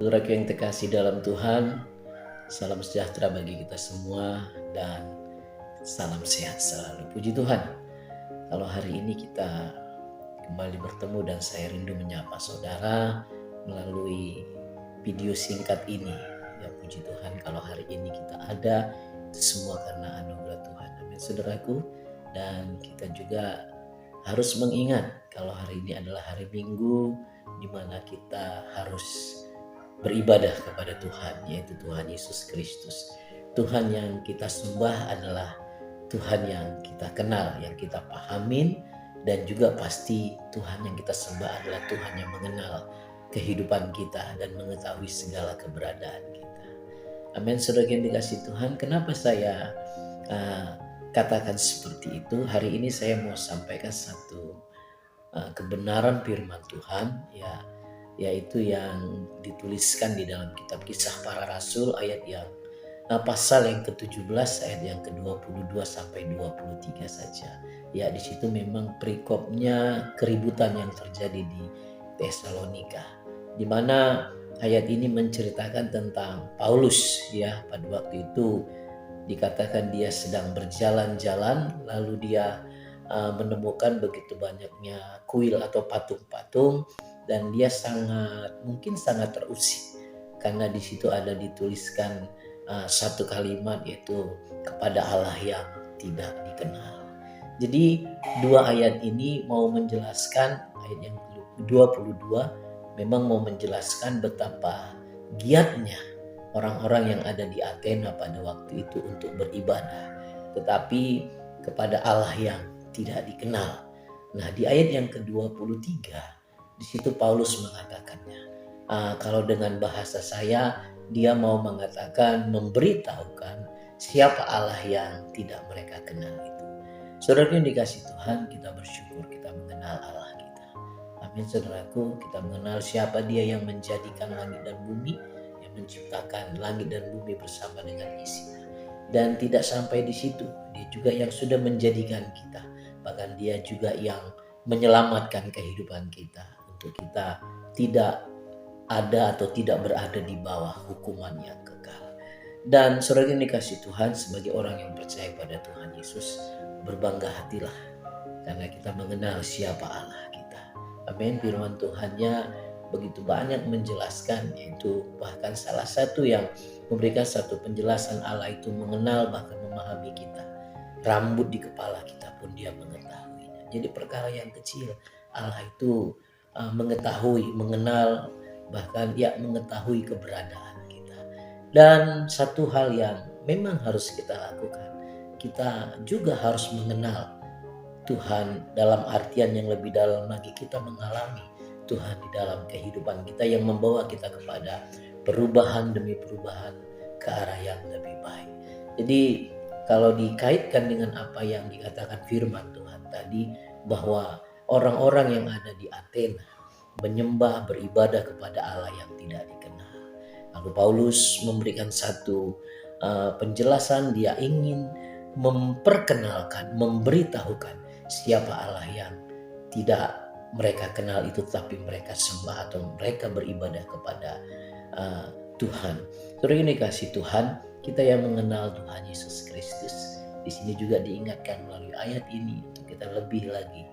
Saudaraku yang terkasih dalam Tuhan, salam sejahtera bagi kita semua dan salam sehat selalu. Puji Tuhan, kalau hari ini kita kembali bertemu dan saya rindu menyapa saudara melalui video singkat ini. Ya puji Tuhan kalau hari ini kita ada, itu semua karena anugerah Tuhan. Amin saudaraku. Dan kita juga harus mengingat kalau hari ini adalah hari Minggu di mana kita harus beribadah kepada Tuhan, yaitu Tuhan Yesus Kristus. Tuhan yang kita sembah adalah Tuhan yang kita kenal, yang kita pahamin, dan juga pasti Tuhan yang kita sembah adalah Tuhan yang mengenal kehidupan kita dan mengetahui segala keberadaan kita. Amin, saudara yang dikasih Tuhan. Kenapa saya katakan seperti itu? Hari ini saya mau sampaikan satu kebenaran firman Tuhan, yaitu yang dituliskan di dalam kitab Kisah Para Rasul ayat yang pasal yang ke-17 ayat yang ke-22 sampai 23 saja. Ya, di situ memang perikopnya keributan yang terjadi di Tesalonika, di mana ayat ini menceritakan tentang Paulus, ya, pada waktu itu dikatakan dia sedang berjalan-jalan lalu dia menemukan begitu banyaknya kuil atau patung-patung, dan dia mungkin sangat terusik karena di situ ada dituliskan satu kalimat, yaitu kepada Allah yang tidak dikenal. Jadi dua ayat ini mau menjelaskan, ayat yang ke-22 memang mau menjelaskan betapa giatnya orang-orang yang ada di Athena pada waktu itu untuk beribadah, tetapi kepada Allah yang tidak dikenal. Nah, di ayat yang ke-23 di situ Paulus mengatakannya. Kalau dengan bahasa saya, dia mau mengatakan, memberitahukan siapa Allah yang tidak mereka kenal itu. Saudaraku yang dikasih Tuhan, kita bersyukur kita mengenal Allah kita. Amin saudaraku, kita mengenal siapa dia yang menjadikan langit dan bumi, yang menciptakan langit dan bumi bersama dengan isinya. Dan tidak sampai di situ, dia juga yang sudah menjadikan kita. Bahkan dia juga yang menyelamatkan kehidupan kita, untuk kita tidak ada atau tidak berada di bawah hukuman yang kekal. Dan saudara yang dikasih Tuhan, sebagai orang yang percaya pada Tuhan Yesus, berbangga hatilah karena kita mengenal siapa Allah kita. Amin. Firman Tuhannya begitu banyak menjelaskan, yaitu bahkan salah satu yang memberikan satu penjelasan Allah itu mengenal bahkan memahami kita. Rambut di kepala kita pun dia mengetahuinya. Jadi perkara yang kecil Allah itu mengetahui, mengenal, bahkan dia mengetahui keberadaan kita. Dan satu hal yang memang harus kita lakukan, kita juga harus mengenal Tuhan dalam artian yang lebih dalam lagi. Kita mengalami Tuhan di dalam kehidupan kita yang membawa kita kepada perubahan demi perubahan ke arah yang lebih baik. Jadi kalau dikaitkan dengan apa yang dikatakan firman Tuhan tadi, bahwa orang-orang yang ada di Athena menyembah, beribadah kepada Allah yang tidak dikenal. Lalu Paulus memberikan satu penjelasan, dia ingin memperkenalkan, memberitahukan siapa Allah yang tidak mereka kenal itu, tapi mereka sembah atau mereka beribadah kepada Tuhan. Saudara ini kasih Tuhan, kita yang mengenal Tuhan Yesus Kristus, di sini juga diingatkan melalui ayat ini untuk kita lebih lagi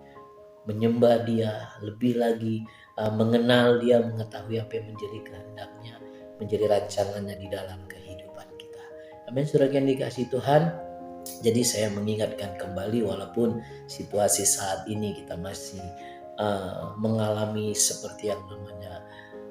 menyembah Dia, lebih lagi mengenal Dia, mengetahui apa yang menjadi kehendaknya, menjadi rancangannya di dalam kehidupan kita. Amin, saudara yang dikasih Tuhan. Jadi saya mengingatkan kembali, walaupun situasi saat ini kita masih mengalami seperti yang namanya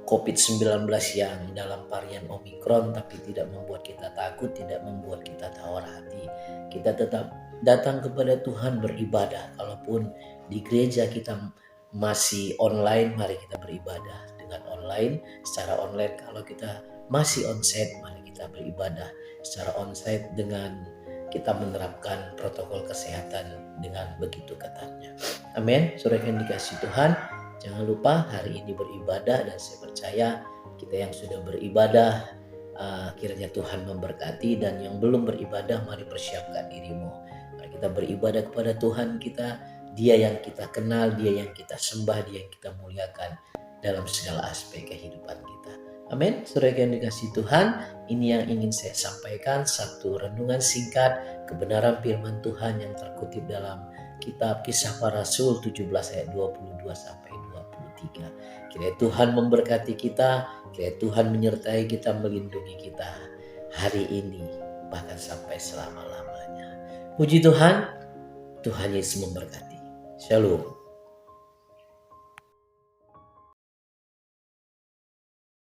COVID-19 yang dalam varian Omikron, tapi tidak membuat kita takut, tidak membuat kita tawar hati. Kita tetap datang kepada Tuhan beribadah. Kalaupun di gereja kita masih online, mari kita beribadah dengan online, secara online. Kalau kita masih onsite, mari kita beribadah secara onsite dengan kita menerapkan protokol kesehatan dengan begitu ketatnya. Amin. Saudara yang dikasih Tuhan, jangan lupa hari ini beribadah, dan saya percaya kita yang sudah beribadah, kiranya Tuhan memberkati, dan yang belum beribadah, mari persiapkan dirimu. Mari kita beribadah kepada Tuhan kita, Dia yang kita kenal, Dia yang kita sembah, Dia yang kita muliakan dalam segala aspek kehidupan kita. Amin. Saudara yang dikasihi Tuhan, ini yang ingin saya sampaikan, satu renungan singkat kebenaran firman Tuhan yang terkutip dalam kitab Kisah Para Rasul 17 ayat 22 sampai 23. Kiranya Tuhan memberkati kita, kiranya Tuhan menyertai kita, melindungi kita hari ini bahkan sampai selama-lamanya. Puji Tuhan, Tuhan Yesus memberkati. Shalom.